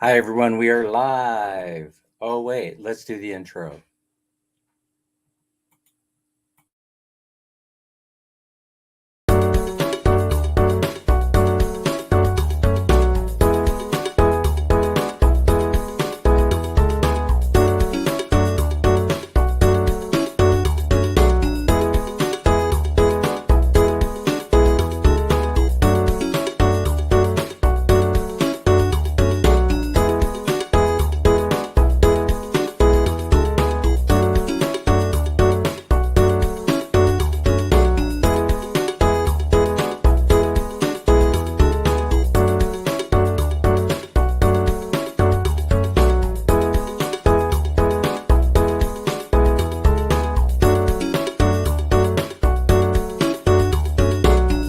Hi, everyone. We are live. Oh, wait, let's do the intro.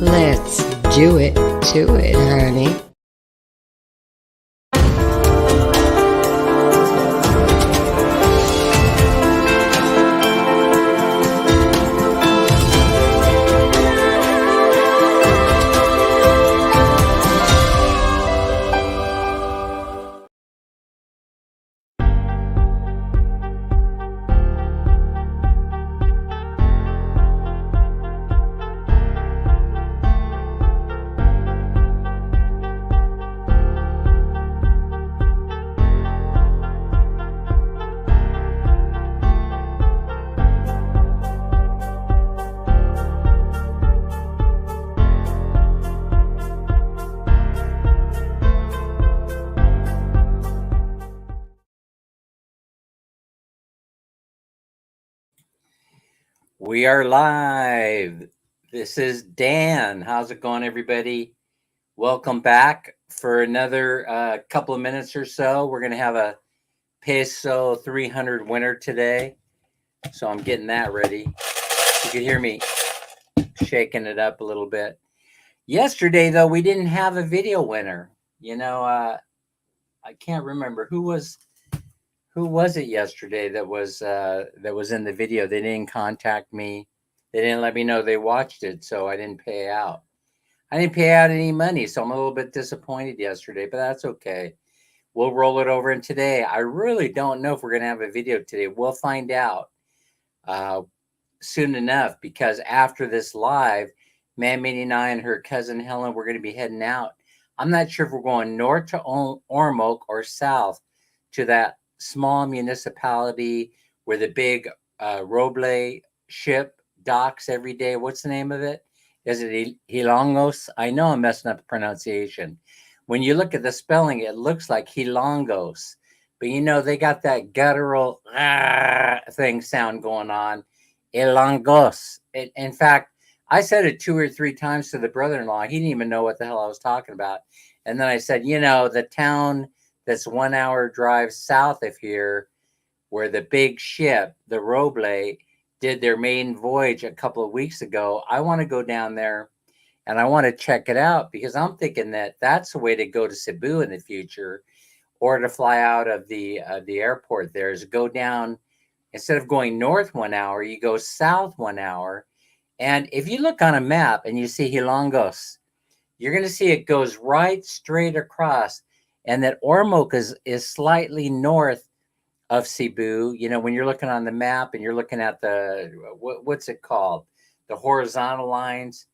Let's do it to it, honey. We are live. This is Dan. How's it going, everybody? Welcome back for another couple of minutes or so. We're going to have a Peso 300 winner today. So I'm getting that ready. You can hear me shaking it up a little bit. Yesterday, though, we didn't have a video winner. I can't remember who was it yesterday that was in the video. They didn't contact me. They didn't let me know they watched it, so I didn't pay out. I didn't pay out any money, so I'm a little bit disappointed yesterday, but that's okay. We'll roll it over in today. I really don't know if we're going to have a video today. We'll find out uh, soon enough, because after this live, Mammy and I and her cousin Helen, we're going to be heading out. I'm not sure if we're going north to Ormoc or south to that small municipality where the big Roble ship docks every day. What's the name of it? Is it Hilongos? I know I'm messing up the pronunciation. When you look at the spelling, it looks like Hilongos, but they got that guttural thing sound going on. Ilongos. In fact, I said it 2 or 3 times to the brother-in-law. He didn't even know what the hell I was talking about. And then I said, the town that's 1 hour drive south of here, where the big ship, the Roble, did their main voyage a couple of weeks ago. I want to go down there and I want to check it out because I'm thinking that that's the way to go to Cebu in the future, or to fly out of the airport there, is go down. Instead of going north 1 hour, you go south 1 hour. And if you look on a map and you see Hilongos, you're going to see it goes right straight across, and that Ormoc is slightly north of Cebu. When you're looking on the map and you're looking at what's it called? The horizontal lines.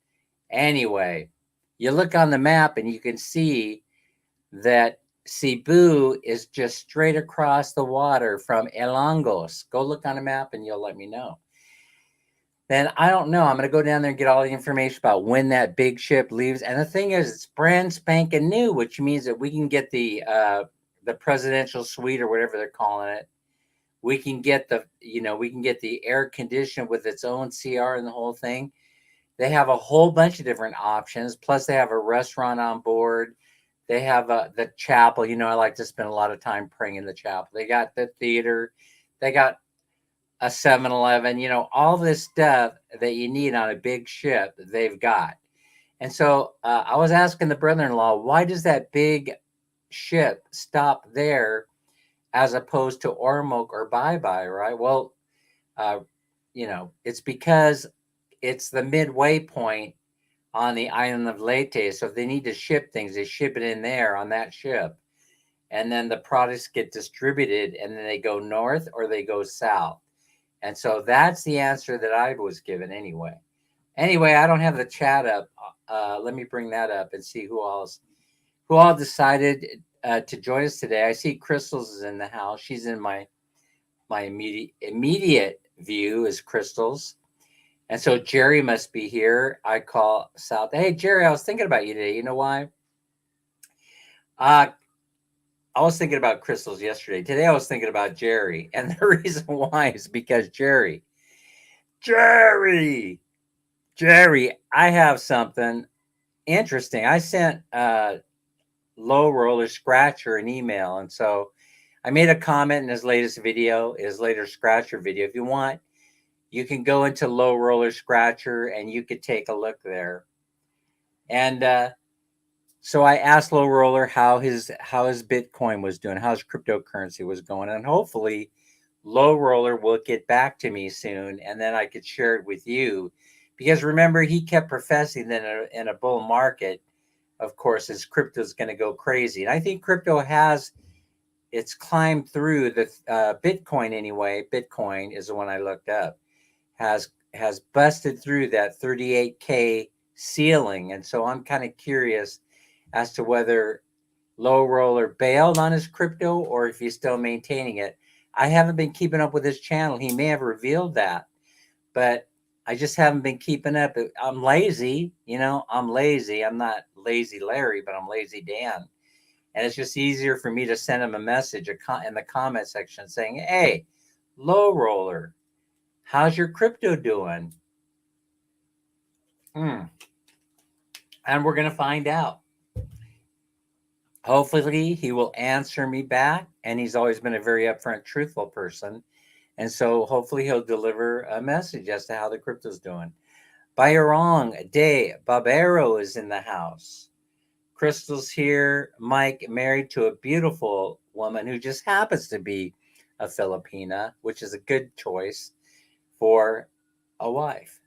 Anyway, you look on the map and you can see that Cebu is just straight across the water from Elongos. Go look on a map and you'll let me know. Then I don't know. I'm going to go down there and get all the information about when that big ship leaves. And the thing is, it's brand spanking new, which means that we can get the presidential suite, or whatever they're calling it. We can get the air conditioned with its own CR and the whole thing. They have a whole bunch of different options. Plus, they have a restaurant on board. They have the chapel. I like to spend a lot of time praying in the chapel. They got the theater. They got a 7-Eleven. All this stuff that you need on a big ship, they've got. And so I was asking the brother-in-law, why does that big ship stop there as opposed to Ormoc or Bye Bye, right? Well, uh, it's because it's the midway point on the island of Leyte. So if they need to ship things, they ship it in there on that ship. and then the products get distributed, and then they go north or they go south. And so that's the answer that I was given anyway. Anyway, I don't have the chat up. Let me bring that up and see who all decided to join us today. I see Crystals is in the house. She's in my immediate view is Crystals. And so Jerry must be here. I call South. Hey, Jerry, I was thinking about you today. You know why? I was thinking about Crystals yesterday. Today I was thinking about Jerry. And the reason why is because Jerry, I have something interesting. I sent Low Roller Scratcher an email. And so I made a comment in his latest Scratcher video. If you want, you can go into Low Roller Scratcher and you could take a look there. And so I asked Low Roller how his Bitcoin was doing, how his cryptocurrency was going, and hopefully Low Roller will get back to me soon, and then I could share it with you. Because remember, he kept professing that in a bull market, of course, his crypto is going to go crazy, and I think crypto it's climbed through the Bitcoin anyway. Bitcoin is the one I looked up, has busted through that 38K ceiling, and so I'm kind of curious as to whether Low Roller bailed on his crypto or if he's still maintaining it. I haven't been keeping up with his channel. He may have revealed that, but I just haven't been keeping up. I'm lazy, I'm lazy. I'm not lazy Larry, but I'm lazy Dan. And it's just easier for me to send him a message in the comment section saying, hey, Low Roller, how's your crypto doing? And we're going to find out. Hopefully he will answer me back, and he's always been a very upfront, truthful person. And so hopefully he'll deliver a message as to how the crypto's doing. Bayarong de Barbero is in the house. Crystal's here. Mike, married to a beautiful woman who just happens to be a Filipina, which is a good choice for a wife.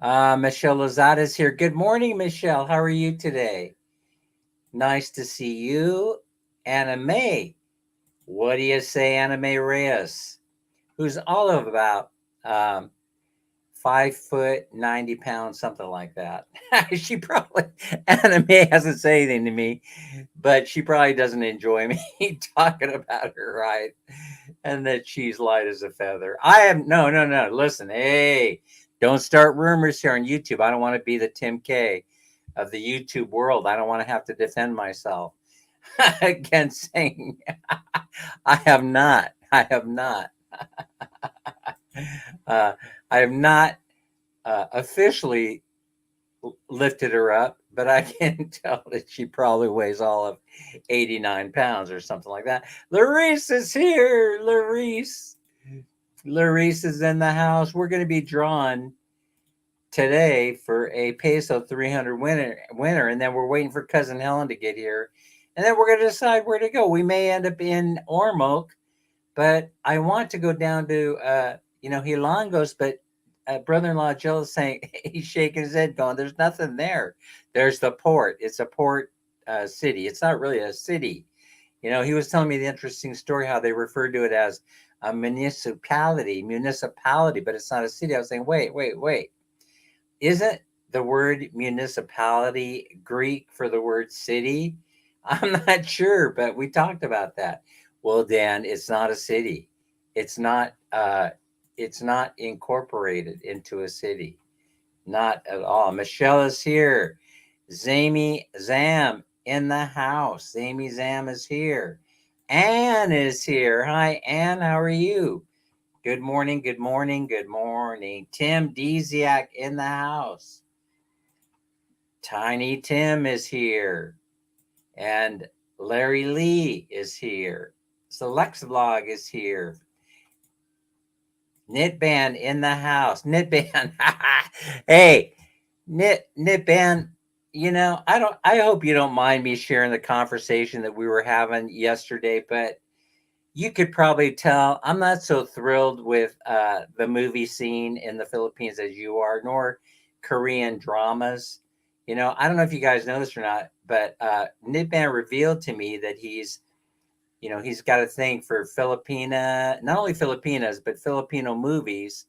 Michelle Lozada is here. Good morning, Michelle. How are you today? Nice to see you. Anna May. What do you say, Anna May Reyes? Who's all of about 5 foot, 90 pounds, something like that. She probably, Anna May hasn't said anything to me, but she probably doesn't enjoy me talking about her, right? And that she's light as a feather. No. Listen, hey, don't start rumors here on YouTube. I don't want to be the Tim K of the YouTube world. I don't want to have to defend myself against saying I have not officially lifted her up, but I can tell that she probably weighs all of 89 pounds or something like that. Larice is here. Larice is in the house. We're going to be drawn today for a Peso 300 winner, and then we're waiting for Cousin Helen to get here, and then we're going to decide where to go. We may end up in Ormoc, but I want to go down to Hilongos, but brother-in-law Joe is saying, he's shaking his head going, there's nothing there. There's the port. It's a port city. It's not really a city. He was telling me the interesting story how they refer to it as a municipality, but it's not a city. I was saying, wait. Isn't the word municipality Greek for the word city? I'm not sure, but we talked about that. Well, Dan, it's not a city. It's not incorporated into a city. Not at all. Michelle is here. Zam in the house. Zam is here. Anne is here. Hi, Anne. How are you? Good morning. Tim Deziak in the house. Tiny Tim is here. And Larry Lee is here. Select Vlog is here. Knitband in the house. Knitband. Hey, Knitband, I hope you don't mind me sharing the conversation that we were having yesterday, but you could probably tell I'm not so thrilled with the movie scene in the Philippines as you are, nor Korean dramas. I don't know if you guys know this or not, but Knitband revealed to me that he's He's got a thing for not only Filipinas, but Filipino movies.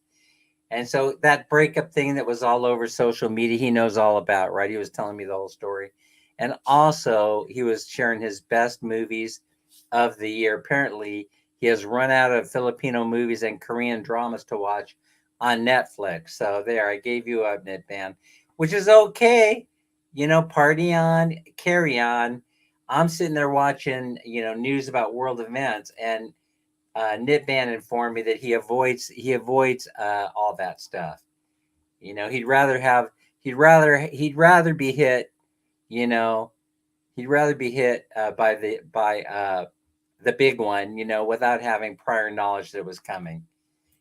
And so that breakup thing that was all over social media, he knows all about, right? He was telling me the whole story. And also, he was sharing his best movies of the year. Apparently, he has run out of Filipino movies and Korean dramas to watch on Netflix. So there, I gave you a Nip Band, which is okay. Party on, carry on. I'm sitting there watching, news about world events, and Nip Band informed me that he avoids all that stuff. He'd rather be hit. You know, he'd rather be hit by the big one. Without having prior knowledge that it was coming.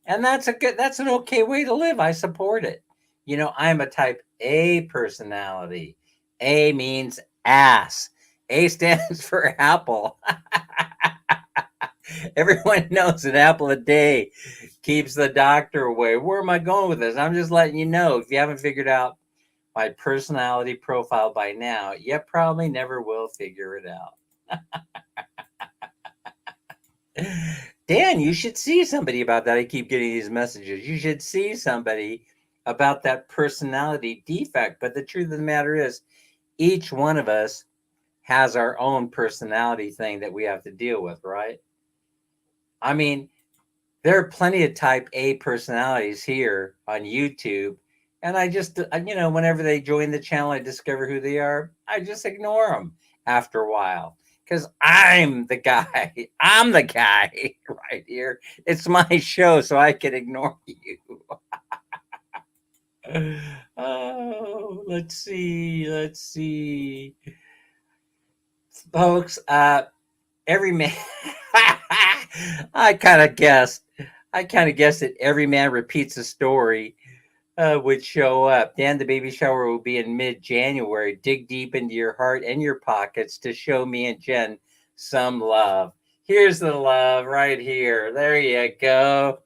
And that's an okay way to live. I support it. I'm a type A personality. A means ass. A stands for apple. Everyone knows an apple a day keeps the doctor away. Where am I going with this? I'm just letting you know. If you haven't figured out my personality profile by now, you probably never will figure it out. Dan, you should see somebody about that. I keep getting these messages. You should see somebody about that personality defect. But the truth of the matter is, each one of us has our own personality thing that we have to deal with, right? I mean, there are plenty of type A personalities here on YouTube. And I just, whenever they join the channel, I discover who they are. I just ignore them after a while because I'm the guy. I'm the guy right here. It's my show, so I can ignore you. Oh, let's see. Folks, every man. I kind of guessed that every man repeats a story would show up. Dan, the baby shower will be in mid-January. Dig deep into your heart and your pockets to show me and Jen some love. Here's the love right here. There you go.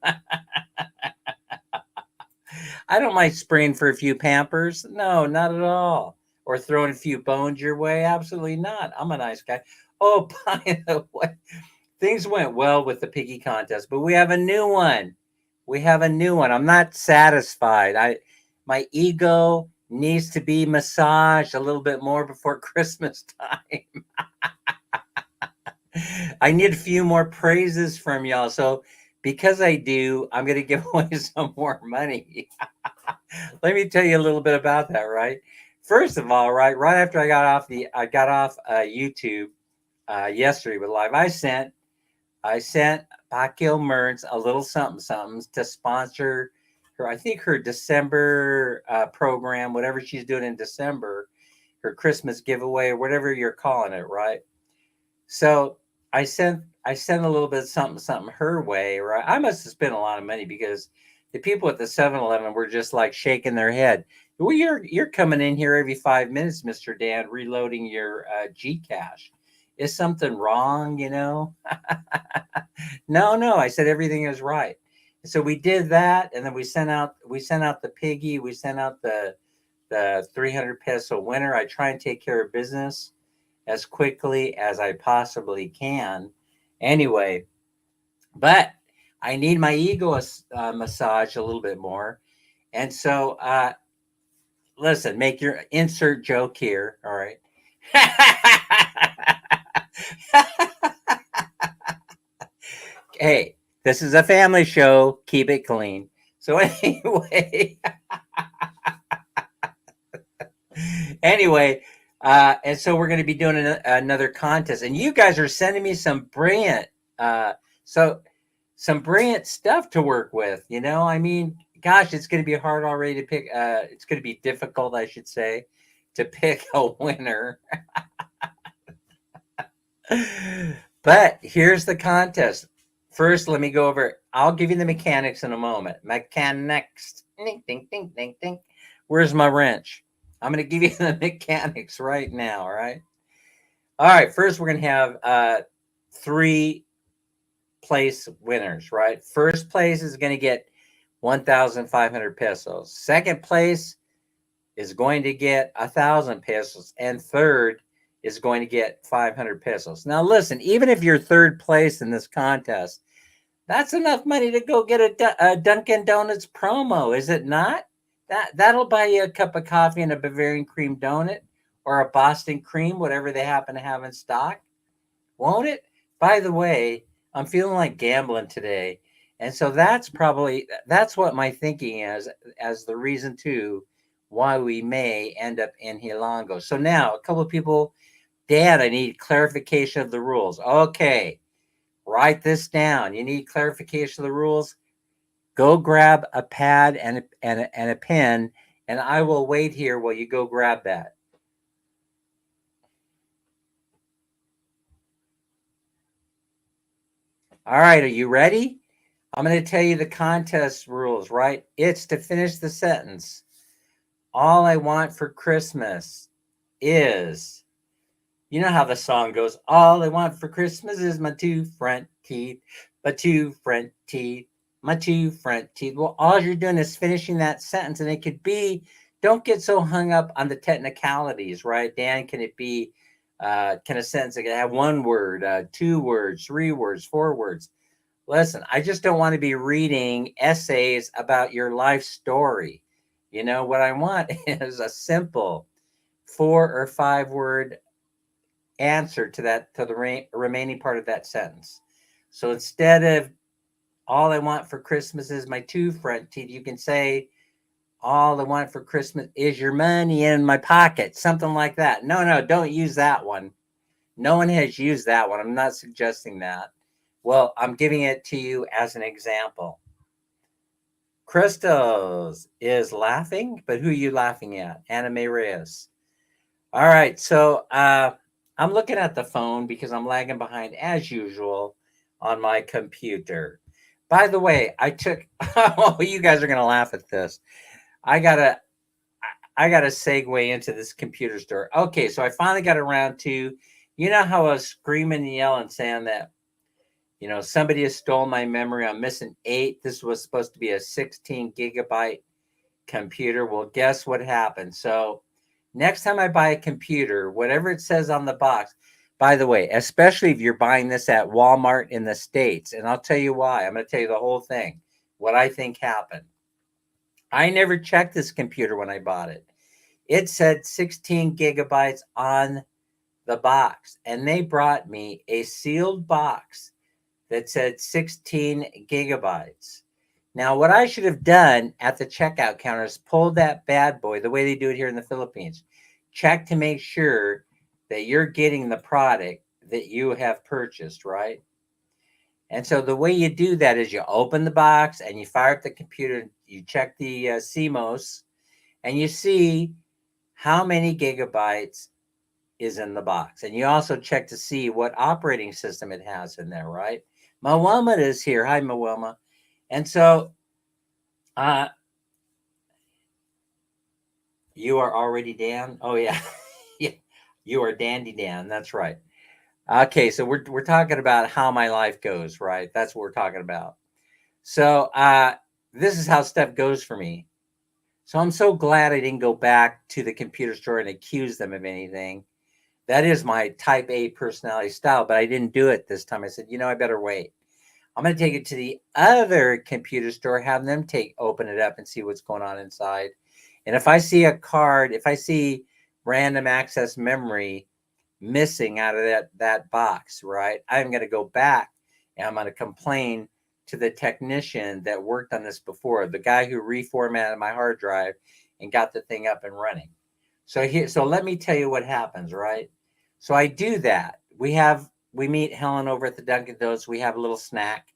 I don't mind spraying for a few Pampers. No, not at all. Or throwing a few bones your way. Absolutely not. I'm a nice guy. Oh, by the way, things went well with the piggy contest, but we have a new one. I'm not satisfied. My ego needs to be massaged a little bit more before Christmas time. I need a few more praises from y'all. So because I do, I'm going to give away some more money. Let me tell you a little bit about that, right? First of all, right after I got off YouTube yesterday with live, I sent Pacquiao Merns a little something to sponsor her. I think her December program, whatever she's doing in December, her Christmas giveaway or whatever you're calling it, right? So I sent a little bit of something her way, right? I must have spent a lot of money because the people at the 7-Eleven were just like shaking their head. Well, you're coming in here every 5 minutes, Mr. Dan, reloading your Gcash. Is something wrong, No, I said everything is right. So we did that, and then we sent out the piggy, we sent out the 300 peso winner. I try and take care of business as quickly as I possibly can. Anyway, but I need my ego massage a little bit more. And so listen, make your insert joke here, all right? Hey, this is a family show. Keep it clean. So anyway, and so we're going to be doing another contest, and you guys are sending me some brilliant stuff to work with. I mean, gosh, it's going to be hard already to pick. It's going to be difficult, I should say, to pick a winner. But here's the contest. First, let me go over. I'll give you the mechanics in a moment. Mechanics. Ding, ding, ding, ding, ding. Where's my wrench? I'm going to give you the mechanics right now, all right? All right, first we're going to have 3 place winners, right? First place is going to get 1,500 pesos. Second place is going to get 1,000 pesos. And third is going to get 500 pesos. Now, listen, even if you're third place in this contest, that's enough money to go get a Dunkin' Donuts promo, is it not? That'll buy you a cup of coffee and a Bavarian cream donut or a Boston cream, whatever they happen to have in stock, won't it? By the way, I'm feeling like gambling today, and so that's what my thinking is as the reason too why we may end up in Hilango. So now a couple of people, Dad, I need clarification of the rules. Okay, write this down. You need clarification of the rules. Go grab a pad and a pen, and I will wait here while you go grab that. All right, are you ready? I'm going to tell you the contest rules, right? It's to finish the sentence. All I want for Christmas is, you know how the song goes, all I want for Christmas is my two front teeth, my two front teeth, my two front teeth. Well, all you're doing is finishing that sentence, and it could be, don't get so hung up on the technicalities, right? Dan, can it be, can a sentence it can have one word, 2 words, 3 words, 4 words? Listen, I just don't want to be reading essays about your life story. You know, what I want is a simple 4 or 5 word answer to the remaining part of that sentence. So instead of all I want for Christmas is my two front teeth, you can say all I want for Christmas is your money in my pocket, something like that. No, don't use that one. No one has used that one. I'm not suggesting that. Well, I'm giving it to you as an example. Christos is laughing, but who are you laughing at? Anna May Reyes. All right, so I'm looking at the phone because I'm lagging behind as usual on my computer. By the way, I took. Oh, you guys are gonna laugh at this. I gotta segue into this computer store. Okay, so I finally got around to. You know how I was screaming and yelling, saying that, somebody has stolen my memory. I'm missing 8. This was supposed to be a 16 gigabyte computer. Well, guess what happened? So next time I buy a computer, whatever it says on the box, by the way, especially if you're buying this at Walmart in the States, and I'll tell you why. I'm going to tell you the whole thing, what I think happened. I never checked this computer when I bought it. It said 16 gigabytes on the box, and they brought me a sealed box that said 16 gigabytes. Now, what I should have done at the checkout counter is pulled that bad boy, the way they do it here in the Philippines. Check to make sure that you're getting the product that you have purchased, right? And so the way you do that is you open the box and you fire up the computer, you check the CMOS, and you see how many gigabytes is in the box. And you also check to see what operating system it has in there, right? Mawilma is here. Hi, Mawilma. And so you are already Dan? Oh, yeah. Yeah. You are Dandy Dan. That's right. Okay, so we're talking about how my life goes, right? That's what we're talking about. So this is how stuff goes for me. So I'm so glad I didn't go back to the computer store and accuse them of anything. That is my type A personality style, but I didn't do it this time. I said, I better wait. I'm going to take it to the other computer store, have them open it up and see what's going on inside. And if I see a card, if I see random access memory missing out of that box, right, I'm going to go back and I'm going to complain to the technician that worked on this before, the guy who reformatted my hard drive and got the thing up and running. So let me tell you what happens, right? So I do that. We meet Helen over at the Dunkin' Donuts. We have a little snack.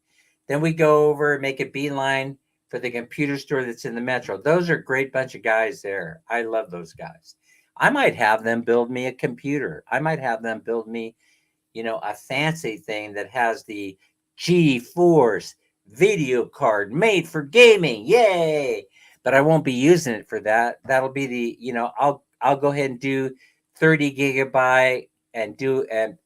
Then we go over and make a beeline for the computer store that's in the metro. Those are a great bunch of guys there. I love those guys. I might have them build me a computer. I might have them build me, a fancy thing that has the GeForce video card made for gaming. Yay! But I won't be using it for that. That'll be the, I'll go ahead and do 30 gigabyte and do and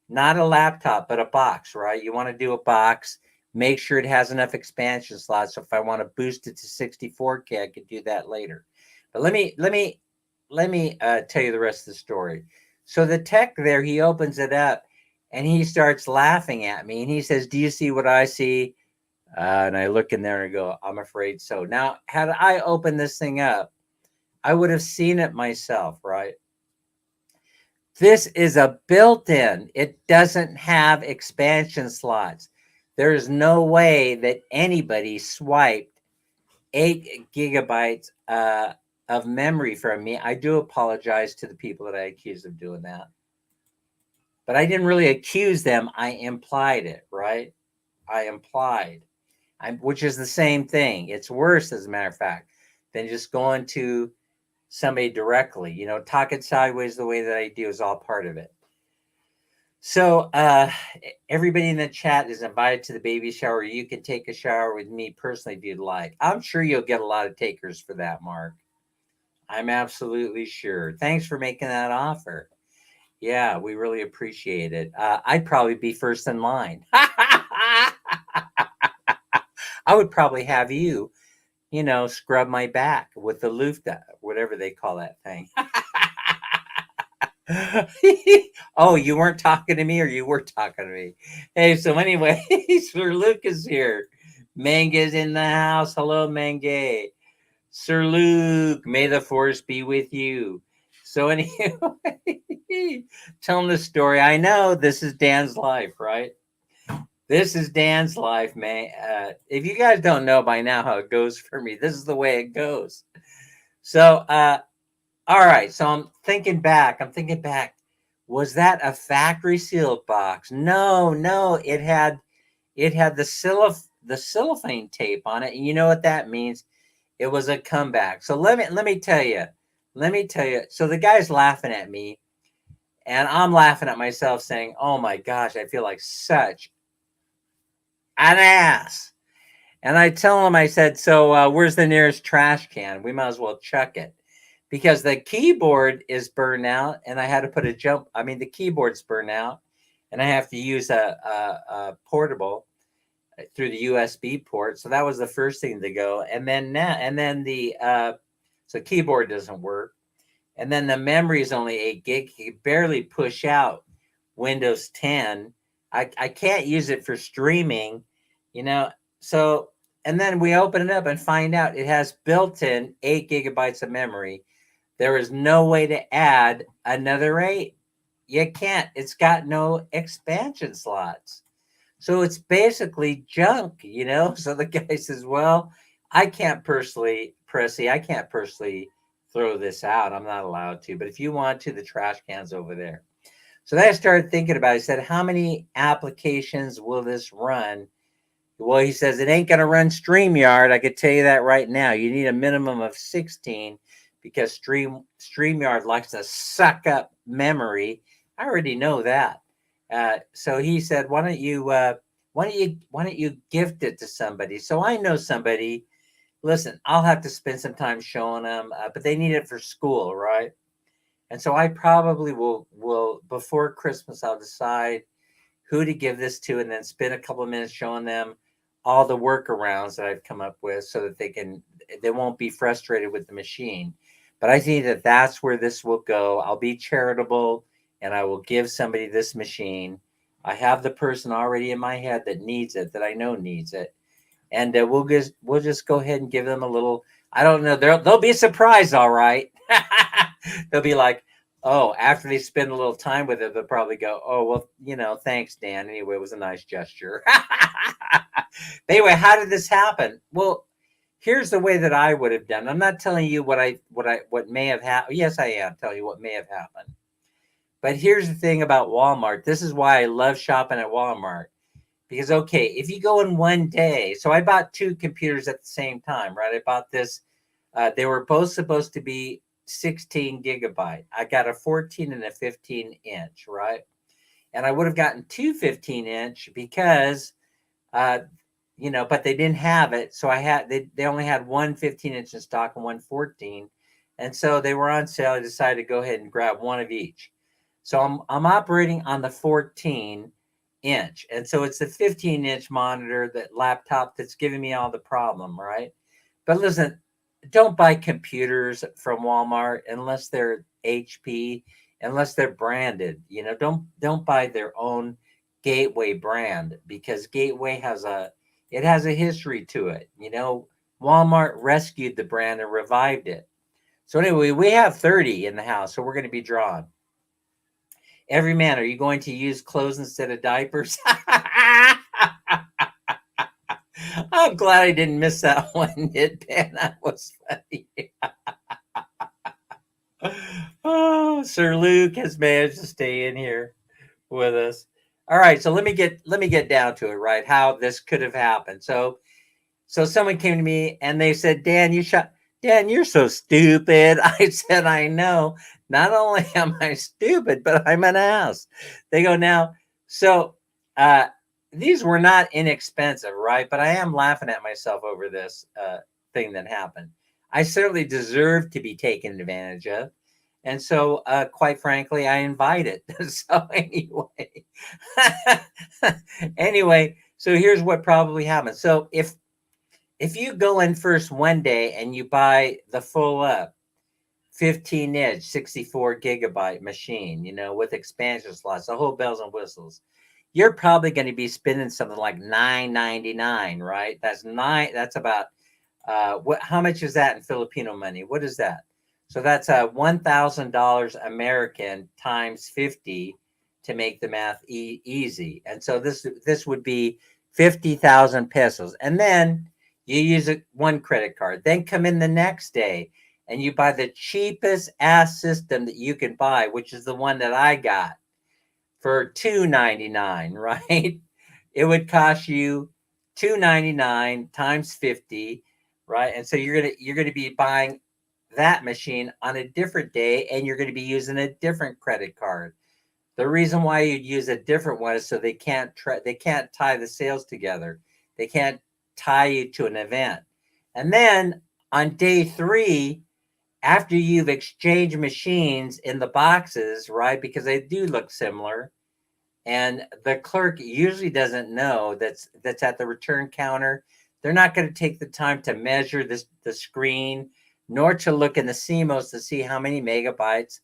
not a laptop, but a box, right? You want to do a box, make sure it has enough expansion slots. So if I want to boost it to 64K, I could do that later. But let me tell you the rest of the story. So the tech there, he opens it up and he starts laughing at me and he says, "Do you see what I see?" And I look in there and go, "I'm afraid so." Now, had I opened this thing up, I would have seen it myself, right? This is a built-in. It doesn't have expansion slots. There's no way that anybody swiped 8 gigabytes of memory from me. I do apologize to the people that I accused of doing that. But I didn't really accuse them. I implied it, right? I implied, which is the same thing. It's worse, as a matter of fact, than just going to somebody directly. Talking sideways the way that I do is all part of it. So everybody in the chat is invited to the baby shower. You can take a shower with me personally if you'd like. I'm sure you'll get a lot of takers for that, Mark. I'm absolutely sure. Thanks for making that offer. Yeah, we really appreciate it. I'd probably be first in line. I would probably have you, scrub my back with the loofah, whatever they call that thing. Oh, you weren't talking to me, or you were talking to me? Hey, so anyway, Sir Luke is here. Manga's in the house. Hello, Manga. Sir Luke, may the force be with you. So anyway, telling the story. I know this is Dan's life, right? This is Dan's life, man. If you guys don't know by now how it goes for me, this is the way it goes. So, all right. So I'm thinking back. Was that a factory sealed box? No. It had the cellophane tape on it, and you know what that means. It was a comeback. So let me tell you. So the guy's laughing at me, and I'm laughing at myself, saying, "Oh my gosh, I feel like such an ass." And I tell him, I said, "So where's the nearest trash can? We might as well chuck it." Because the keyboard is burned out, and I had to put the keyboard's burned out, and I have to use a portable through the USB port. So that was the first thing to go. And then so keyboard doesn't work. And then the memory is only 8 gig. You can barely push out Windows 10. I can't use it for streaming, So, and then we open it up and find out it has built-in 8 gigabytes of memory. There is no way to add another 8. You can't. It's got no expansion slots. So it's basically junk, So the guy says, "Well, I can't personally throw this out. I'm not allowed to. But if you want to, the trash can's over there." So then I started thinking about it. I said, "How many applications will this run?" Well, he says, "It ain't going to run StreamYard. I could tell you that right now. You need a minimum of 16 because StreamYard likes to suck up memory." I already know that. So he said, "Why don't you gift it to somebody?" So I know somebody. Listen, I'll have to spend some time showing them, but they need it for school, right? And so I probably will before Christmas, I'll decide who to give this to, and then spend a couple of minutes showing them all the workarounds that I've come up with, so that they won't be frustrated with the machine. But I think that that's where this will go. I'll be charitable, and I will give somebody this machine. I have the person already in my head that needs it, that I know needs it, and we'll just go ahead and give them a little. I don't know. They'll be surprised, all right. They'll be like, oh, after they spend a little time with it, they'll probably go, "Oh, well, thanks, Dan. Anyway, it was a nice gesture." Anyway, how did this happen? Well, here's the way that I would have done. I'm not telling you what may have happened. Yes, I am telling you what may have happened. But here's the thing about Walmart. This is why I love shopping at Walmart. Because, okay, if you go in one day, so I bought 2 computers at the same time, right? I bought this. They were both supposed to be 16 gigabyte. I got a 14 and a 15 inch, right? And I would have gotten 2 15-inch because, but they didn't have it. So they only had one 15-inch in stock and one 14. And so they were on sale. I decided to go ahead and grab one of each. So I'm operating on the 14-inch. And so it's the 15-inch monitor, that laptop, that's giving me all the problem, right? But listen, don't buy computers from Walmart unless they're HP, unless they're branded. Don't buy their own Gateway brand, because Gateway has a history to it. Walmart rescued the brand and revived it. So anyway, we have 30 in the house, so we're going to be drawn. Every man, are you going to use clothes instead of diapers? I'm glad I didn't miss that one, Nitpan. That was funny. Oh, Sir Luke has managed to stay in here with us. All right, so let me get down to it, right? How this could have happened. So someone came to me and they said, Dan, you're so stupid. I said, I know. Not only am I stupid, but I'm an ass. They go, now, so these were not inexpensive, right? But I am laughing at myself over this thing that happened. I certainly deserve to be taken advantage of. And so, quite frankly, I invite it. So anyway, so here's what probably happened. So if you go in first one day and you buy the full up 15-inch 64 gigabyte machine, with expansion slots, the whole bells and whistles, you're probably going to be spending something like $9.99, right? That's about how much is that in Filipino money? What is that? So that's $1,000 American times 50 to make the math easy. And so this would be 50,000 pesos. And then you use one credit card. Then come in the next day and you buy the cheapest ass system that you can buy, which is the one that I got for $2.99, right? It would cost you $2.99 times 50, right? And so you're gonna be buying that machine on a different day, and you're going to be using a different credit card. The reason why you'd use a different one is so they can't tie the sales together. They can't tie you to an event. And then on day 3, after you've exchanged machines in the boxes, right? Because they do look similar, and the clerk usually doesn't know that's at the return counter. They're not going to take the time to measure the screen, nor to look in the CMOS to see how many megabytes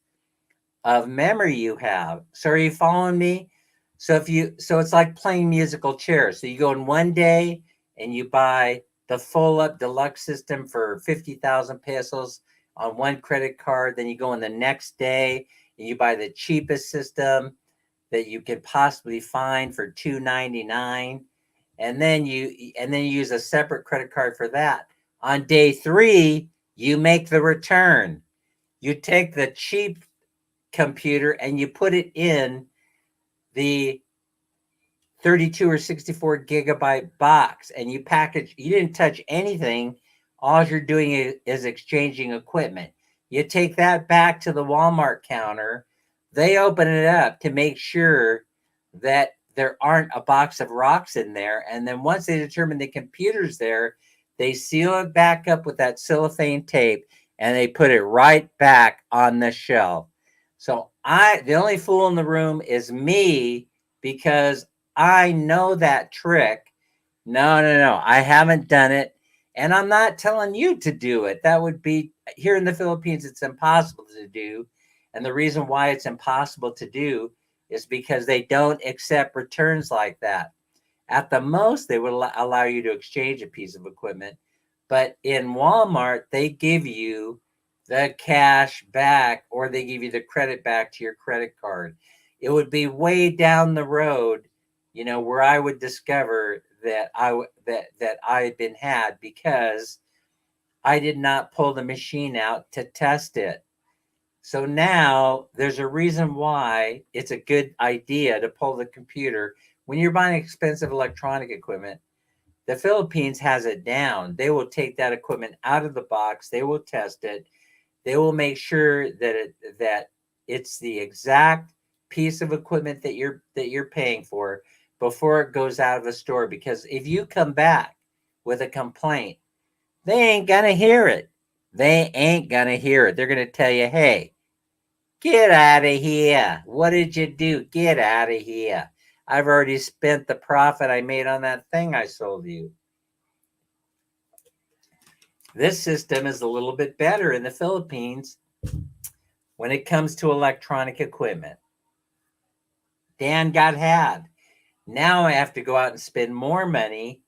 of memory you have. So are you following me? So it's like playing musical chairs. So you go in one day and you buy the full up deluxe system for 50,000 pesos on one credit card. Then you go in the next day and you buy the cheapest system that you could possibly find for $2.99. And then you use a separate credit card for that. On day 3, you make the return. You take the cheap computer and you put it in the 32 or 64 gigabyte box, and you package. You didn't touch anything. All you're doing is exchanging equipment. You take that back to the Walmart counter. They open it up to make sure that there aren't a box of rocks in there. And then once they determine the computer's there, they seal it back up with that cellophane tape and they put it right back on the shelf. So the only fool in the room is me, because I know that trick. No. I haven't done it. And I'm not telling you to do it. That would be, here in the Philippines, it's impossible to do. And the reason why it's impossible to do is because they don't accept returns like that. At the most, they would allow you to exchange a piece of equipment. But in Walmart, they give you the cash back, or they give you the credit back to your credit card. It would be way down the road, where I would discover that I had been had because I did not pull the machine out to test it. So now there's a reason why it's a good idea to pull the computer when you're buying expensive electronic equipment. The Philippines has it down. They will take that equipment out of the box. They will test it. They will make sure that it's the exact piece of equipment that you're paying for before it goes out of the store. Because if you come back with a complaint, they ain't gonna hear it. They ain't gonna hear it. They're gonna tell you, hey, get out of here. What did you do? Get out of here. I've already spent the profit I made on that thing I sold you. This system is a little bit better in the Philippines. when it comes to electronic equipment. Dan got had. Now I have to go out and spend more money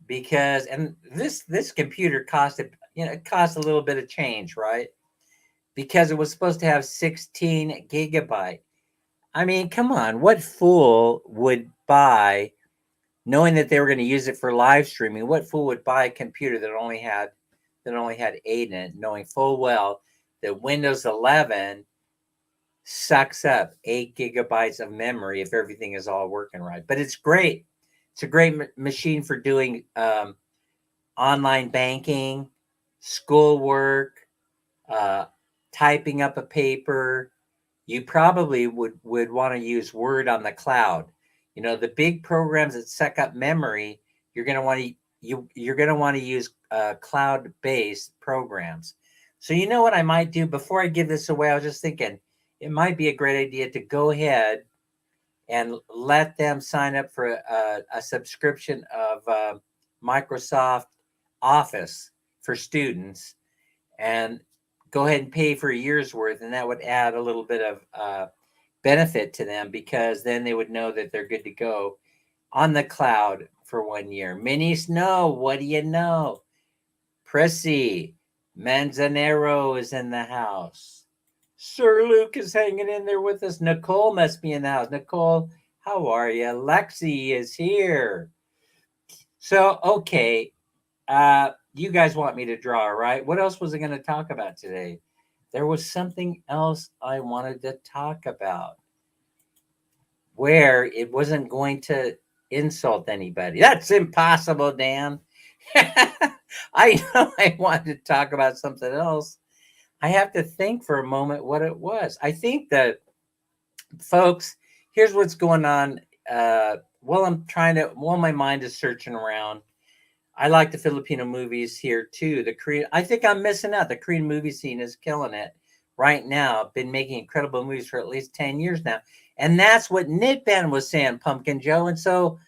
because, and this computer costed, it cost a little bit of change, right? Because it was supposed to have 16 gigabyte. I mean, come on, what fool would buy, knowing that they were going to use it for live streaming? What fool would buy a computer that only had 8 in it, knowing full well that Windows 11 sucks up 8 gigabytes of memory if everything is all working right? But it's great. It's a great machine for doing online banking, schoolwork, typing up a paper. You probably would want to use Word on the cloud. The big programs that suck up memory, you're going to want to you're going to want to use cloud-based programs. So you know what I might do before I give this away? I was just thinking it might be a great idea to go ahead and let them sign up for a subscription of Microsoft Office for students, and go ahead and pay for a year's worth, and that would add a little bit of benefit to them, because then they would know that they're good to go on the cloud for 1 year. Mini Snow, what do you know? Prissy Manzanero is in the house. Sir Luke is hanging in there with us. Nicole must be in the house. Nicole, how are you? Lexi is here. So, okay. You guys want me to draw, right? What else was I going to talk about today? There was something else I wanted to talk about where it wasn't going to insult anybody. That's impossible, Dan. I know I wanted to talk about something else. I have to think for a moment what it was. I think that, folks, here's what's going on. While my mind is searching around, I like the Filipino movies here too. I think I'm missing out. The Korean movie scene is killing it right now. Been making incredible movies for at least 10 years now. And that's what Nitban was saying, Pumpkin Joe. And so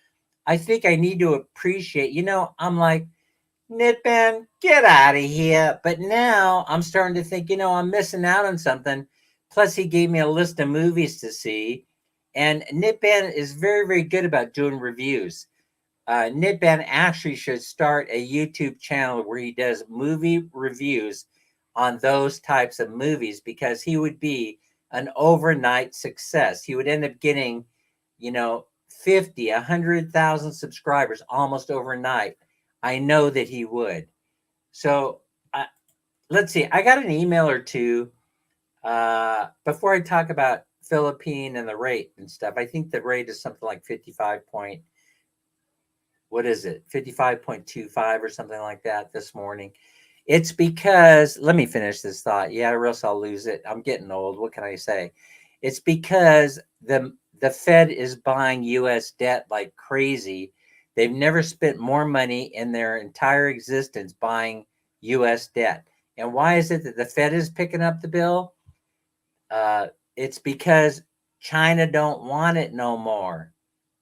I think I need to appreciate, I'm like, Nitban, get out of here. But now I'm starting to think, I'm missing out on something. Plus, he gave me a list of movies to see. And Nitban is very, very good about doing reviews. Nitban actually should start a YouTube channel where he does movie reviews on those types of movies, because he would be an overnight success. He would end up getting, 50, 100,000 subscribers almost overnight. I know that he would. So let's see. I got an email or two before I talk about Philippine and the rate and stuff. I think the rate is something like 55.25 or something like that this morning. It's because, let me finish this thought. Yeah, or else I'll lose it. I'm getting old. What can I say? It's because the Fed is buying U.S. debt like crazy. They've never spent more money in their entire existence buying U.S. debt. And why is it that the Fed is picking up the bill? It's because China don't want it no more.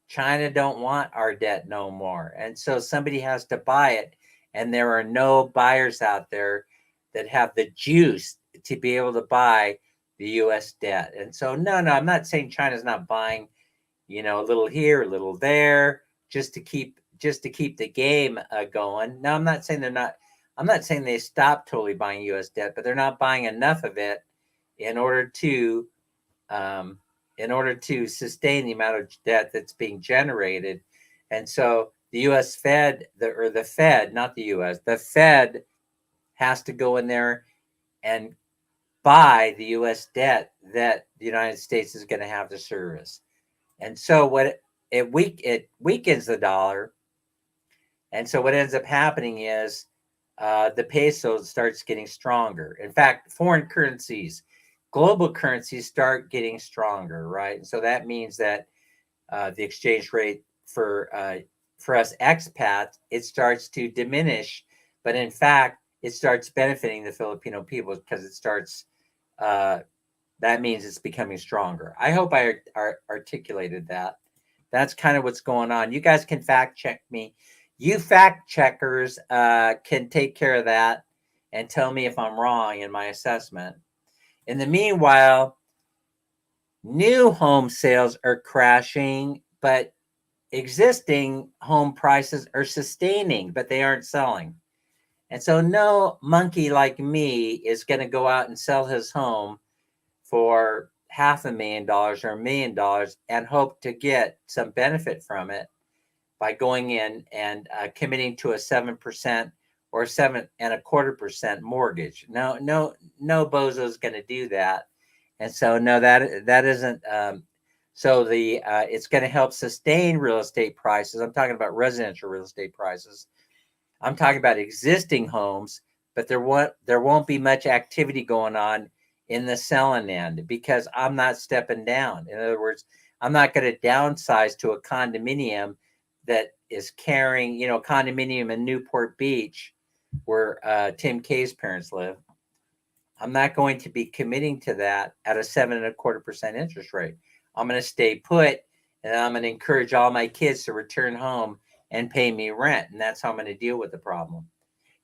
China don't want our debt no more. And so somebody has to buy it. And there are no buyers out there that have the juice to be able to buy the U.S. debt. And so, no, I'm not saying China's not buying, a little here, a little there, just to keep the game going. No, I'm not saying they stopped totally buying U.S. debt, but they're not buying enough of it in order to sustain the amount of debt that's being generated. And so the U.S. Fed, the Fed, not the U.S., the Fed has to go in there and buy the U.S. debt that the United States is going to have to service. And so it weakens the dollar. And so what ends up happening is the peso starts getting stronger. In fact, foreign currencies, global currencies start getting stronger, right? And so that means that the exchange rate for us expats, it starts to diminish. But in fact, it starts benefiting the Filipino people because it starts, that means it's becoming stronger. I hope I articulated that. That's kind of what's going on. You guys can fact check me. You fact checkers can take care of that and tell me if I'm wrong in my assessment. In the meanwhile, new home sales are crashing, but existing home prices are sustaining, but they aren't selling. And so no monkey like me is going to go out and sell his home for $500,000 or $1,000,000 and hope to get some benefit from it by going in and committing to a 7% or 7.25% mortgage. No bozo's going to do that. And so no, that isn't. So it's going to help sustain real estate prices. I'm talking about residential real estate prices. I'm talking about existing homes, but there won't be much activity going on in the selling end because I'm not stepping down. In other words, I'm not going to downsize to a condominium that is carrying, condominium in Newport Beach where Tim Kay's parents live. I'm not going to be committing to that at a 7.25% interest rate. I'm going to stay put, and I'm going to encourage all my kids to return home and pay me rent. And that's how I'm going to deal with the problem.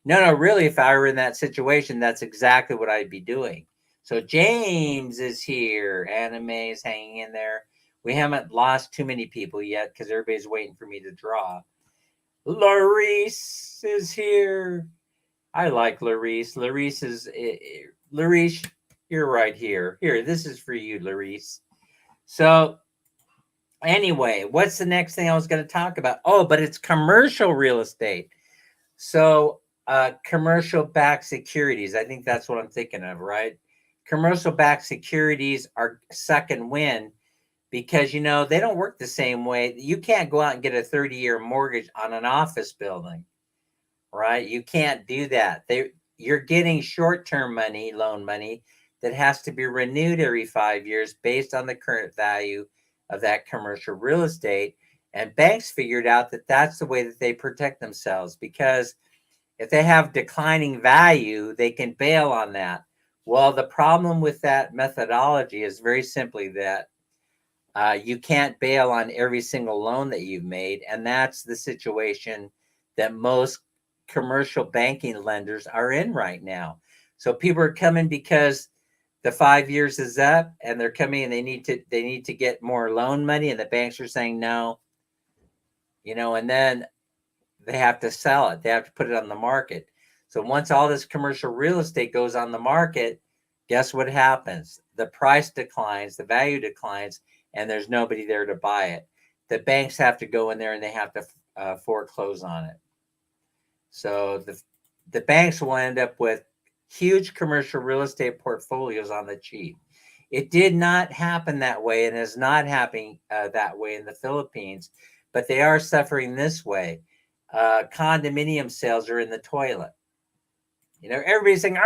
No, really, if I were in that situation, that's exactly what I'd be doing. So James is here. Anime is hanging in there. We haven't lost too many people yet because everybody's waiting for me to draw. Larice is here. I like Larice. Larice, you're right here. Here, this is for you, Larice. So anyway, what's the next thing I was going to talk about? Oh, but it's commercial real estate. So commercial backed securities. I think that's what I'm thinking of, right? Commercial backed securities are second wind because, they don't work the same way. You can't go out and get a 30-year mortgage on an office building, right? You can't do that. You're getting short-term money, loan money, that has to be renewed every 5 years based on the current value of that commercial real estate. And banks figured out that that's the way that they protect themselves, because if they have declining value, they can bail on that. Well, the problem with that methodology is very simply that you can't bail on every single loan that you've made. And that's the situation that most commercial banking lenders are in right now. So people are coming because the 5 years is up and they're coming and they need to get more loan money, and the banks are saying no, and then they have to sell it. They have to put it on the market. So once all this commercial real estate goes on the market, guess what happens? The price declines, the value declines, and there's nobody there to buy it. The banks have to go in there and they have to foreclose on it. So the banks will end up with huge commercial real estate portfolios on the cheap. It did not happen that way and is not happening that way in the Philippines, but they are suffering this way. Condominium sales are in the toilet. Everybody's saying,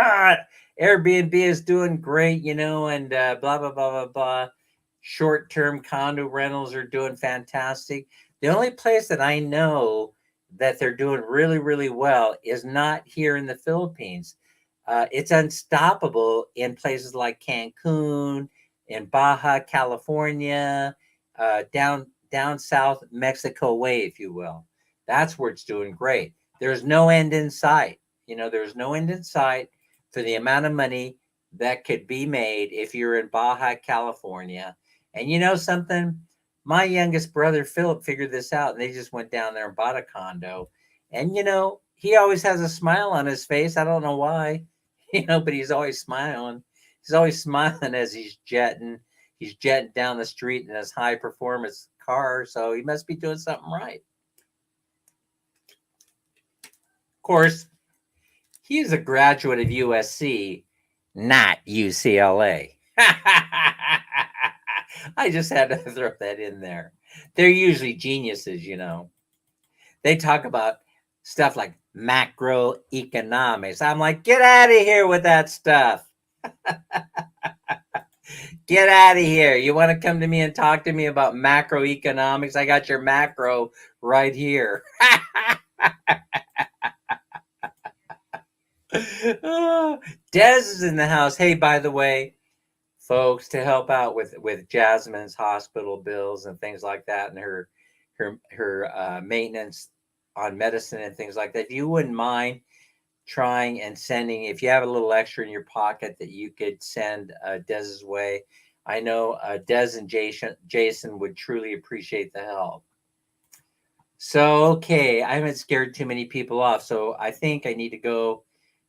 Airbnb is doing great, and blah, blah, blah, blah, blah. Short-term condo rentals are doing fantastic. The only place that I know that they're doing really, really well is not here in the Philippines. It's unstoppable in places like Cancun, in Baja California, down south Mexico way, if you will. That's where it's doing great. There's no end in sight. There's no end in sight for the amount of money that could be made if you're in Baja California. And something? My youngest brother, Philip, figured this out, and they just went down there and bought a condo. And, he always has a smile on his face. I don't know why, but he's always smiling. He's always smiling as he's jetting. He's jetting down the street in his high performance car. So he must be doing something right. Of course, he's a graduate of USC, not UCLA. I just had to throw that in there. They're usually geniuses, They talk about stuff like macroeconomics. I'm like, get out of here with that stuff. Get out of here. You want to come to me and talk to me about macroeconomics? I got your macro right here. Des is in the house. Hey, by the way, folks, to help out with Jasmine's hospital bills and things like that, and her maintenance on medicine and things like that, if you wouldn't mind trying and sending. If you have a little extra in your pocket that you could send Dez's way, I know Dez and Jason would truly appreciate the help. So, okay, I haven't scared too many people off, so I think I need to go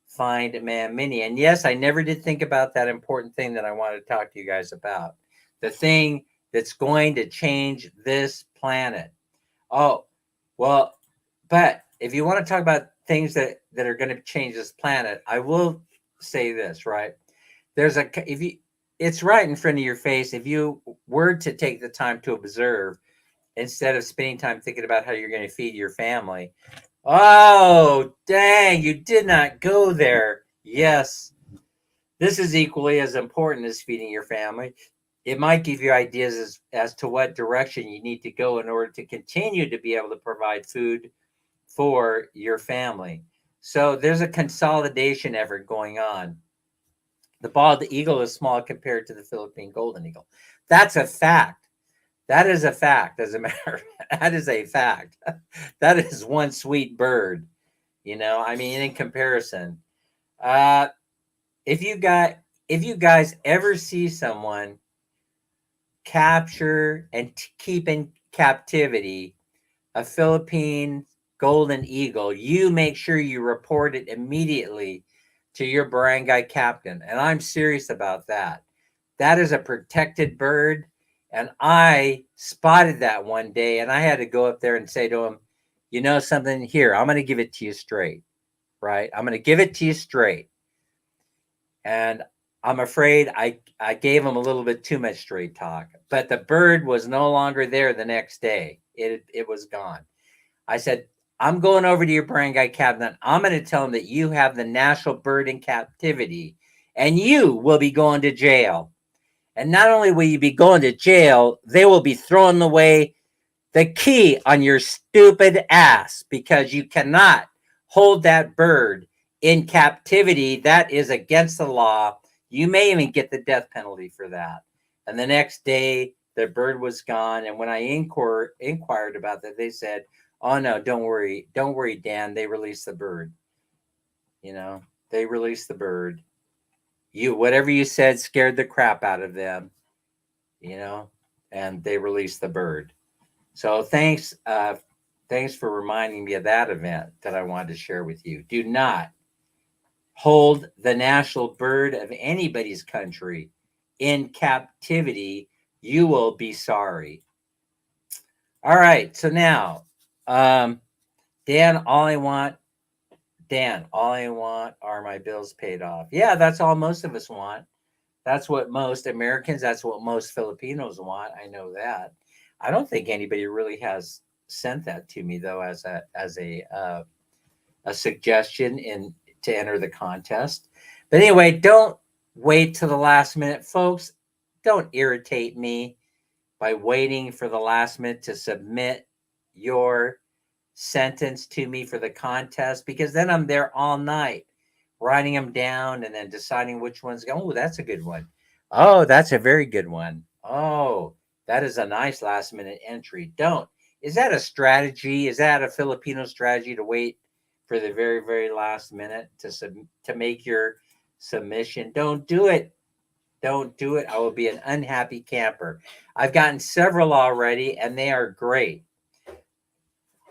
find Man Mini. And yes, I never did think about that important thing that I wanted to talk to you guys about. The thing that's going to change this planet. Oh, well, but if you want to talk about things that are going to change this planet, I will say this, right? If you it's right in front of your face. If you were to take the time to observe instead of spending time thinking about how you're going to feed your family. Oh, dang, you did not go there. Yes, this is equally as important as feeding your family. It might give you ideas as to what direction you need to go in order to continue to be able to provide food for your family. So there's a consolidation effort going on. The bald eagle is small compared to the Philippine golden eagle. That's a fact. That is a fact, as a matter. That is a fact. That is one sweet bird. I mean, in comparison, if you guys ever see someone capture and keep in captivity a Philippine golden eagle, you make sure you report it immediately to your barangay captain. And I'm serious about that. That is a protected bird. And I spotted that one day, and I had to go up there and say to him, you know something, here, I'm going to give it to you straight, right? I'm going to give it to you straight. And I'm afraid I gave him a little bit too much straight talk, but the bird was no longer there the next day. It was gone. I said, I'm going over to your barangay captain. I'm going to tell him that you have the national bird in captivity, and you will be going to jail. And not only will you be going to jail, they will be throwing away the key on your stupid ass because you cannot hold that bird in captivity. That is against the law. You may even get the death penalty for that. And the next day, the bird was gone. And when I inquired about that, they said, oh, no, don't worry. Don't worry, Dan. They released the bird. They released the bird. Whatever you said scared the crap out of them, and they released the bird. So thanks for reminding me of that event that I wanted to share with you. Do not hold the national bird of anybody's country in captivity. You will be sorry. All right. So now, Dan, all I want are my bills paid off. Yeah, that's all most of us want. That's what most Americans, that's what most Filipinos want. I know that. I don't think anybody really has sent that to me though, as a suggestion to enter the contest. But anyway, don't wait till the last minute, folks. Don't irritate me by waiting for the last minute to submit your sentence to me for the contest, because then I'm there all night writing them down and then deciding which ones go. Oh, that's a good one. Oh, that's a very good one. Oh, that is a nice last minute entry. Is that a strategy? Is that a Filipino strategy to wait for the very, very last minute to make your submission? Don't do it. Don't do it. I will be an unhappy camper. I've gotten several already, and they are great.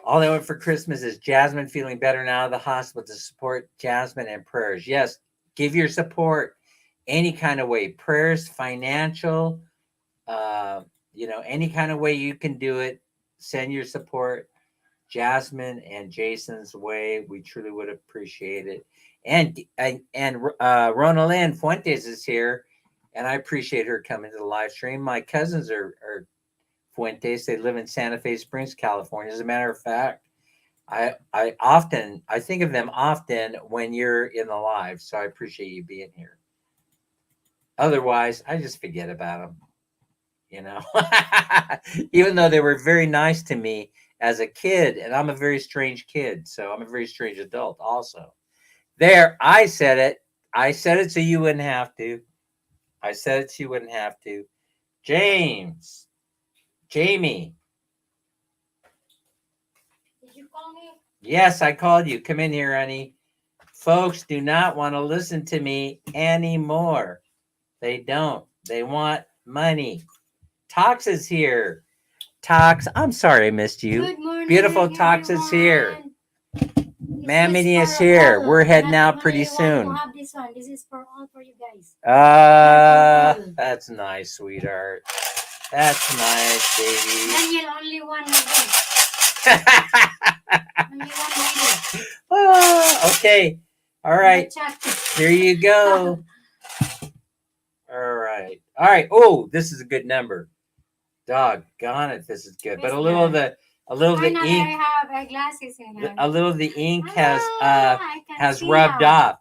All I want for Christmas is Jasmine feeling better now out of the hospital. To support Jasmine and prayers. Yes, give your support any kind of way. Prayers, financial, any kind of way you can do it. Send your support Jasmine and Jason's way. We truly would appreciate it. And Ronalyn Fuentes is here, and I appreciate her coming to the live stream. My cousins are Fuentes. They live in Santa Fe Springs, California. As a matter of fact, I think of them often when you're in the live. So I appreciate you being here. Otherwise, I just forget about them. Even though they were very nice to me as a kid, and I'm a very strange kid, so I'm a very strange adult also. There, I said it so you wouldn't have to. I said it so you wouldn't have to. Jamie. Did you call me? Yes, I called you. Come in here, honey. folks do not want to listen to me anymore. They don't. They want money. Tox is here. Tox, I'm sorry I missed you. Good morning, Beautiful Tox is here. everyone. Mammy This is for here. all, We're heading not out pretty only one who soon. have this one. This is for all for you guys. all. That's nice, sweetheart. That's nice, baby. Daniel, only one of this. Only one lady. Okay. All right. Chat. Here you go. All right. All right. Oh, this is a good number. Doggone it, this is good. But a little of the Finally, ink, I have eyeglasses in here. a little of the ink I can has see rubbed now. off.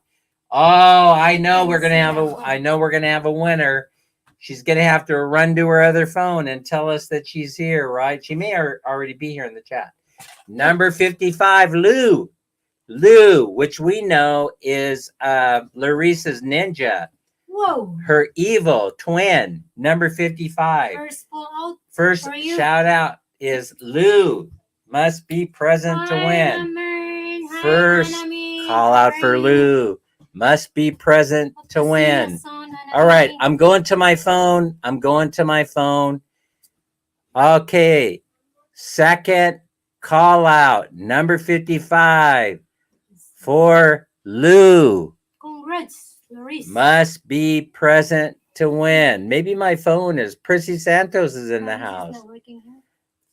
Oh, I know can we're gonna see have a now. I know we're gonna have a winner. She's gonna have to run to her other phone and tell us that she's here, right? She may already be here in the chat. Number 55, Lou. Lou, which we know is Larissa's ninja, Whoa. her evil twin, number 55. First pull out. First for you. shout out is Lou. Must be present to Hi, win. Amern. Hi, First Anami. call How out are for you? Lou. Must be present Hope to see you win. soon, All right, Anami. I'm going to my phone. I'm going to my phone. Okay. Second call out, number 55 for Lou. Congrats, Loris. Must be present to win. Maybe my phone is. Prissy Santos is in the Loris is house. not working here.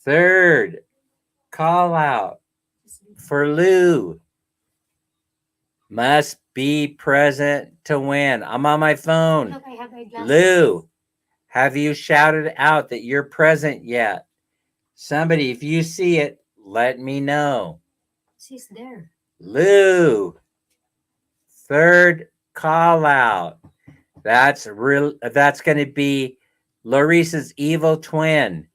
Third call out for Lou. Must be present to win. I'm on my phone. Look, I have eyeglasses. Lou, have you shouted out that you're present yet? Somebody, if you see it, let me know. She's there. Lou, third call out. That's going to be Larissa's evil twin.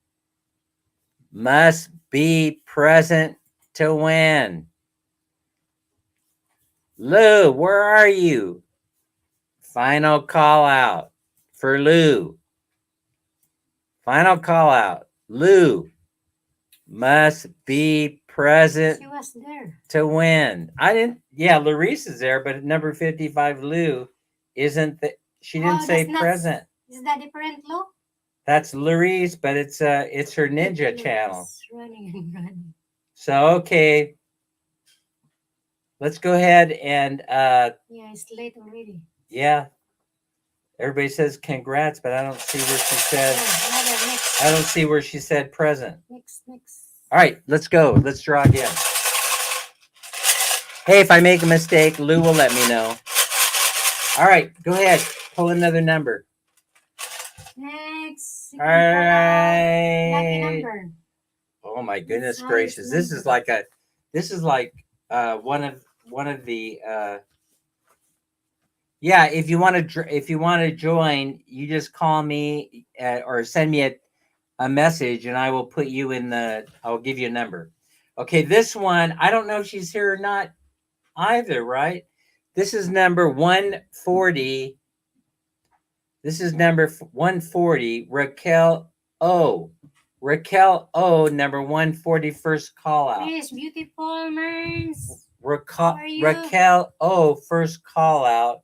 Must be present to win. Lou, where are you? Final call out for Lou. Final call out. Lou must be present She was there. to win. I didn't. Yeah, Larissa's there, but number 55, Lou, isn't. She didn't say that's not- present. Is that different, Lo? That's Laris, but it's her ninja Look, channel. it's running and running. So okay, let's go ahead and Yeah, it's late already. yeah. Everybody says congrats, but I don't see where she said. Yeah, another next. I don't see where she said present. Next. All right, let's go. Let's draw again. Hey, if I make a mistake, Lou will let me know. All right, go ahead. Pull another number. Next. All right. Lucky number. Oh my goodness Size gracious! This is number. like one of the yeah. If you want to join, you just call me or send me a message, and I will put you in the. I'll give you a number. Okay, this one I don't know if she's here or not either. Right? This is number 140. This is number 140. Raquel O. Raquel O, number 140, first call out. Yes, beautiful Merns. How are you? Raquel O, first call out.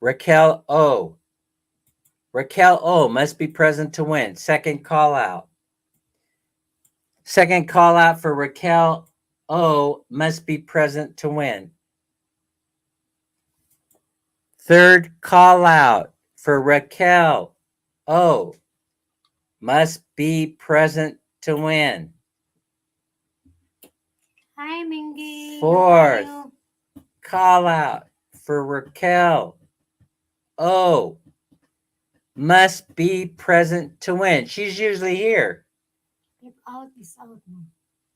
Raquel O. Raquel O must be present to win. Second call out. Second call out for Raquel O must be present to win. Third call out for Raquel O must be present to win. Hi, Mingy. Fourth. How are you? Call out for Raquel O must be present to win. She's usually here. If out is out now.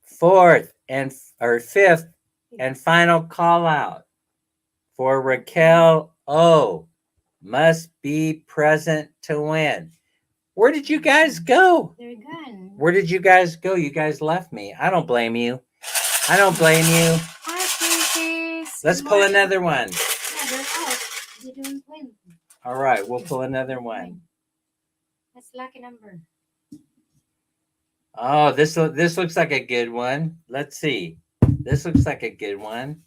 Fourth or fifth and final call out for Raquel O must be present to win. Where did you guys go? They're gone. Where did you guys go? You guys left me. I don't blame you. I don't blame you. Hi, Princess. Let's Good pull morning. another one. Yeah, they're out. They didn't win. All right, we'll pull another one. That's lucky number. Oh, this looks like a good one. Let's see. This looks like a good one.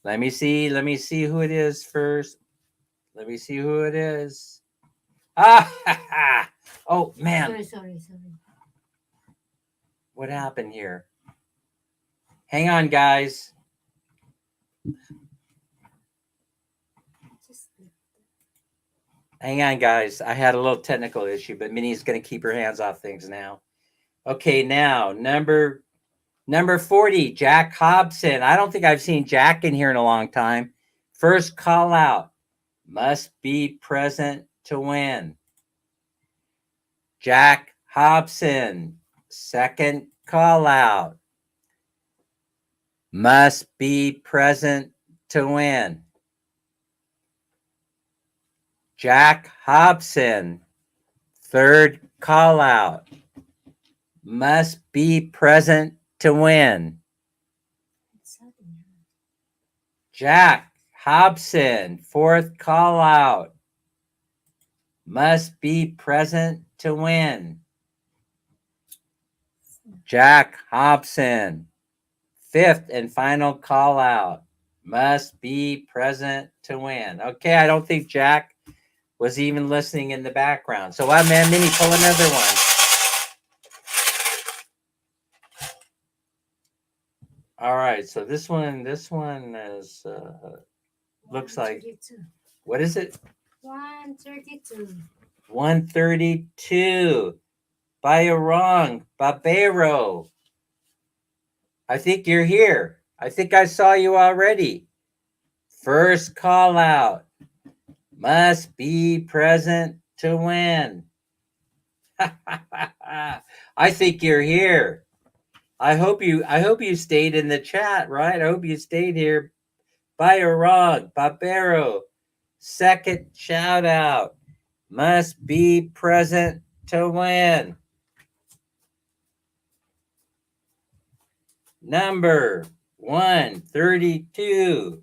Let me see who it is first. Let me see who it is. Ah, oh man, Sorry. what happened here? Hang on, guys. Just Hang on, guys. I had a little technical issue, but Minnie's going to keep her hands off things now. Okay, now number 40, Jack Hobson. I don't think I've seen Jack in here in a long time. First call out. Must be present to win. Jack Hobson. Second call out. Must be present to win. Jack Hobson. Third call out. Must be present to win. Jack Hobson. Fourth call out. Must be present to win. Jack Hobson. Fifth and final call out. Must be present to win. Okay, I don't think Jack was even listening in the background. So, man, Minnie, pull another one. All right, so this one is looks like, 132. what is it? 132. 132. Bayarong, Babero. I think you're here. I think I saw you already. First call out. Must be present to win. I think you're here. I hope you stayed in the chat, right? I hope you stayed here. Bayarong, Babero. Second shout out. Must be present to win. Number 132.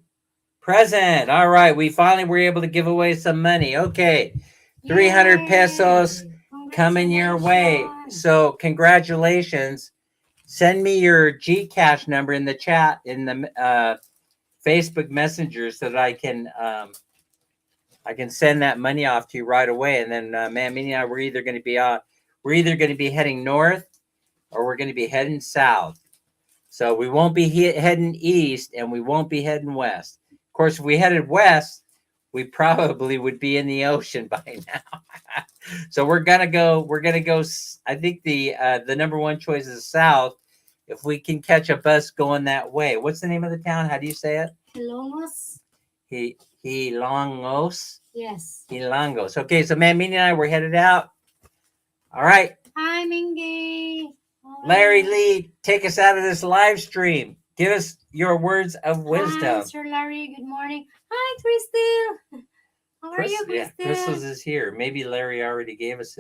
Present. All right. We finally were able to give away some money. Okay. 300 pesos coming your way. So congratulations. Send me your GCash number in the chat in the Facebook Messenger so that I can send that money off to you right away. And then, man, Minnie and I, we're either going to be heading north or we're going to be heading south. So we won't be heading east and we won't be heading west. Of course, if we headed west, we probably would be in the ocean by now. So we're gonna go. I think the number one choice is south. If we can catch a bus going that way. What's the name of the town? How do you say it? Hilongos. Hilongos. Yes. Hilongos. Okay, so man, Minnie and I, we're headed out. All right. Hi, Mingy. Larry Lee, take us out of this live stream. Give us your words of wisdom. Hi, Sir Larry. Good morning. Hi, Crystal. How are you, Crystal? Yeah, Crystal is here. Maybe Larry already gave us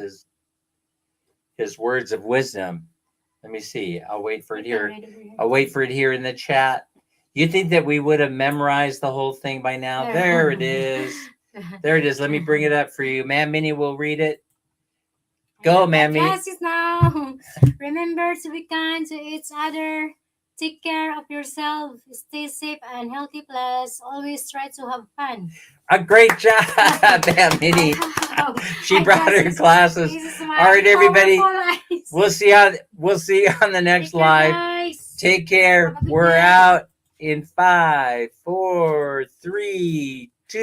his words of wisdom. Let me see. I'll wait for it here. I'll wait for it here in the chat. You think that we would have memorized the whole thing by now? There it is. There it is. Let me bring it up for you. Ma'am Minnie will read it. Go, Ma'am Minnie. Classes now. Remember to be kind to each other. Take care of yourself. Stay safe and healthy. Plus, always try to have fun. A great job, Ma'am Minnie. She brought her classes. All right, everybody. We'll see you on the next live. Take care. We're out in 5, 4, 3, 2.